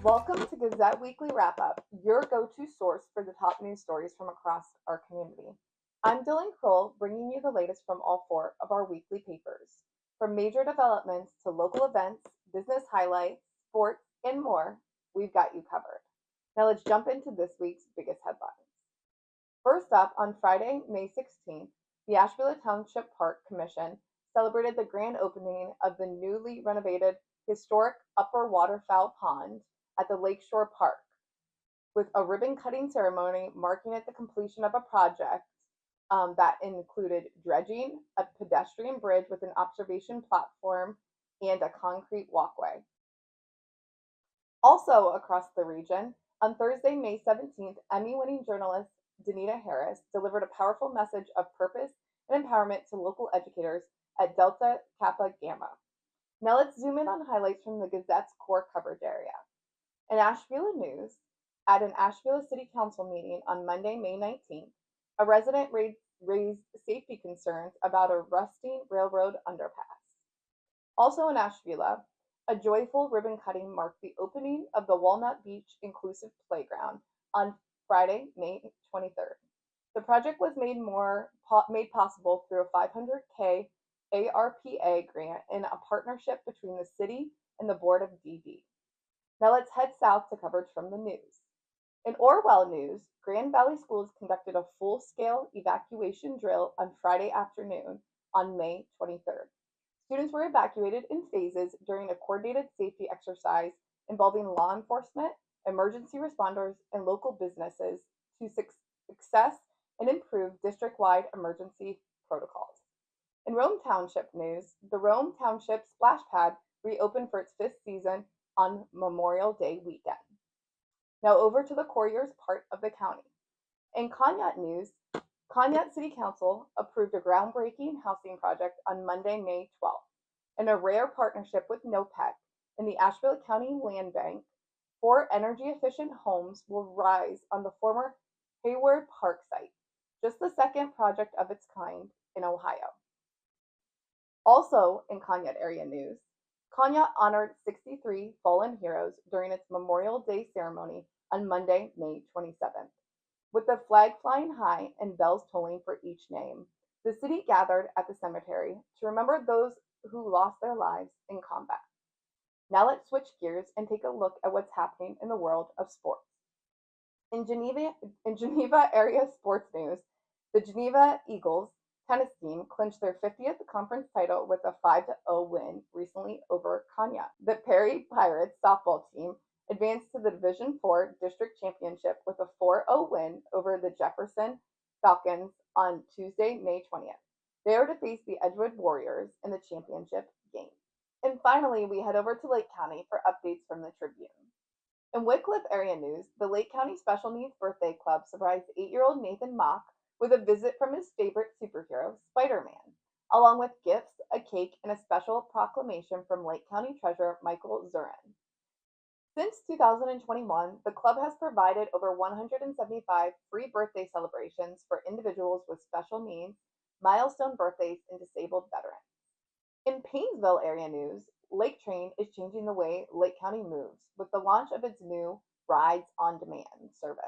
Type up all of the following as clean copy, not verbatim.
Welcome to Gazette Weekly Wrap Up, your go-to source for the top news stories from across our community. I'm Dylan Kroll, bringing you the latest from all four of our weekly papers. From major developments to local events, business highlights, sports, and more, we've got you covered. Now let's jump into this week's biggest headlines. First up, on Friday, May 16th, the Ashtabula Township Park Commission celebrated the grand opening of the newly renovated historic upper waterfowl pond at the Lakeshore Park, with a ribbon-cutting ceremony marking it the completion of a project that included dredging, a pedestrian bridge with an observation platform, and a concrete walkway. Also across the region, on Thursday, May 17th, Emmy-winning journalist Danita Harris delivered a powerful message of purpose and empowerment to local educators at Delta Kappa Gamma. Now let's zoom in on highlights from the Gazette's core coverage area. In Ashtabula news, at an Ashtabula City Council meeting on Monday, May 19th, a resident raised safety concerns about a rusting railroad underpass. Also in Ashtabula, a joyful ribbon cutting marked the opening of the Walnut Beach Inclusive Playground on Friday, May 23rd. The project was made possible through a $500K ARPA grant in a partnership between the city and the Board of DD. Now let's head south to coverage from the news. In Orwell news, Grand Valley Schools conducted a full-scale evacuation drill on Friday afternoon on May 23rd. Students were evacuated in phases during a coordinated safety exercise involving law enforcement, emergency responders, and local businesses to success and improve district-wide emergency protocols. In Rome Township news, the Rome Township Splash Pad reopened for its 5th season on Memorial Day weekend. Now over to the Courier's part of the county. In Conneaut news, Conneaut City Council approved a groundbreaking housing project on Monday, May 12th. In a rare partnership with NOPEC and the Ashtabula County Land Bank, 4 energy-efficient homes will rise on the former Hayward Park site, just the second project of its kind in Ohio. Also in Conneaut area news, Conneaut honored 63 fallen heroes during its Memorial Day ceremony on Monday, May 27th. With the flag flying high and bells tolling for each name, the city gathered at the cemetery to remember those who lost their lives in combat. Now let's switch gears and take a look at what's happening in the world of sports. In Geneva area sports news, the Geneva Eagles tennis team clinched their 50th conference title with a 5-0 win recently over Conneaut. The Perry Pirates softball team advanced to the Division IV District Championship with a 4-0 win over the Jefferson Falcons on Tuesday, May 20th. They are to face the Edgewood Warriors in the championship game. And finally, we head over to Lake County for updates from the Tribune. In Wickliffe area news, the Lake County Special Needs Birthday Club surprised 8-year-old Nathan Mock with a visit from his favorite superhero, Spider-Man, along with gifts, a cake, and a special proclamation from Lake County Treasurer Michael Zurin. Since 2021, the club has provided over 175 free birthday celebrations for individuals with special needs, milestone birthdays, and disabled veterans. In Paynesville area news, Lake Train is changing the way Lake County moves with the launch of its new Rides on Demand service.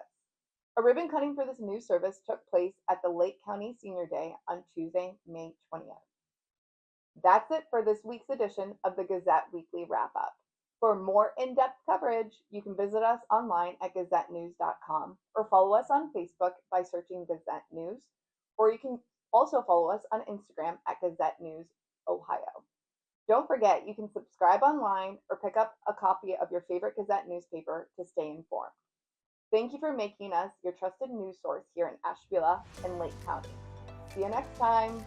A ribbon cutting for this new service took place at the Lake County Senior Day on Tuesday, May 20th. That's it for this week's edition of the Gazette Weekly Wrap Up. For more in-depth coverage, you can visit us online at gazettenews.com or follow us on Facebook by searching Gazette News, or you can also follow us on Instagram at Gazette News Ohio. Don't forget, you can subscribe online or pick up a copy of your favorite Gazette newspaper to stay informed. Thank you for making us your trusted news source here in Ashtabula and Lake County. See you next time.